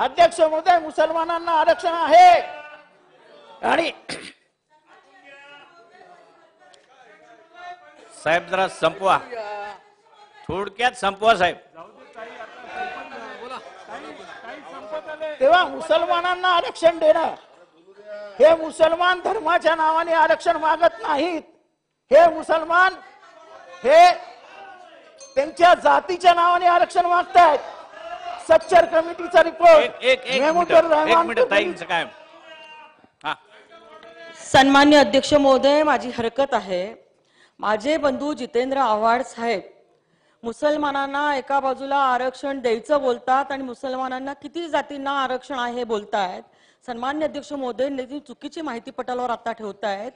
अध्यक्ष महोदय, मुसलमानांना आरक्षण आहे आणि साहेब जरा संपवा, थोडक्यात संपवा साहेब. तेव्हा मुसलमानांना आरक्षण देणं, हे मुसलमान धर्माच्या नावाने आरक्षण मागत नाहीत. हे मुसलमान हे त्यांच्या जातीच्या नावाने आरक्षण मागतायत. सच्चर कमिटीचा रिपोर्ट एक मिनिट ताईंचं काय. सन्मान्य अध्यक्ष महोदय, माझी हरकत आहे. माझे बंधू जितेंद्र आव्हाड साहेब मुसलमानांना एका बाजूला आरक्षण द्यायचं बोलतात आणि मुसलमानांना किती जातींना आरक्षण आहे बोलतायत. सन्मान्य अध्यक्ष महोदय, चुकीची माहिती पटलावर आता ठेवतायत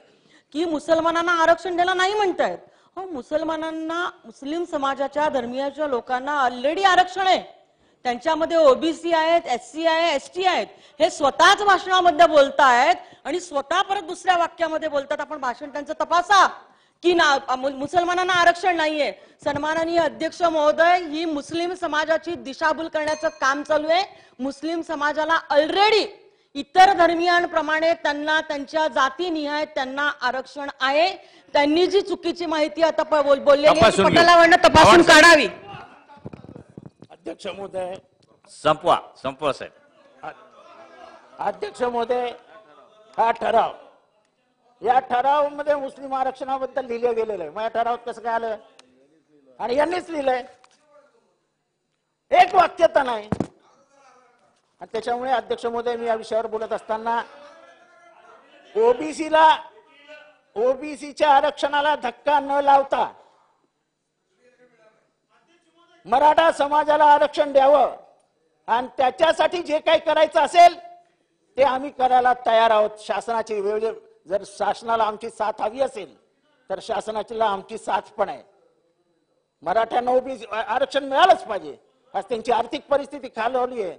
की मुसलमानांना आरक्षण द्यायला नाही म्हणतायत. हो, मुसलमानांना, मुस्लिम समाजाच्या धर्मीयाच्या लोकांना ऑलरेडी आरक्षण आहे. त्यांच्यामध्ये ओबीसी आहेत, एससी आहे, एसटी आहेत. हे स्वतःच भाषणामध्ये बोलतायत आणि स्वतः परत दुसऱ्या वाक्यामध्ये बोलतात आपण भाषण त्यांचं तपासा की मुसलमानांना आरक्षण नाहीये. सन्माननीय अध्यक्ष महोदय, ही मुस्लिम समाजाची दिशाभूल करण्याचं काम चालू आहे. मुस्लिम समाजाला ऑलरेडी इतर धर्मियांप्रमाणे त्यांना त्यांच्या जातीनिहाय त्यांना आरक्षण आहे. त्यांनी जी चुकीची माहिती आता बोललेली आहे पटलावरनं तपासून काढावी. अध्यक्ष महोदय, संपवा साहेब. अध्यक्ष महोदय, हा ठराव, या ठरावामध्ये मुस्लिम आरक्षणाबद्दल लिहिलं गेलेलं आहे. मग या ठरावात कसं काय आलं? आणि यांनीच लिहिलंय, एक वाक्यता नाही. आणि त्याच्यामुळे अध्यक्ष महोदय, मी या विषयावर बोलत असताना ओबीसीच्या आरक्षणाला धक्का न लावता मराठा समाजाला आरक्षण द्यावं आणि त्याच्यासाठी जे काही करायचं असेल ते आम्ही करायला तयार आहोत. शासनाची वेळ, जर शासनाला आमची साथ हवी असेल तर शासनाला आमची साथ पण आहे. मराठ्यांना ओबीसी आरक्षण मिळालंच पाहिजे. आज त्यांची आर्थिक परिस्थिती खालावली आहे.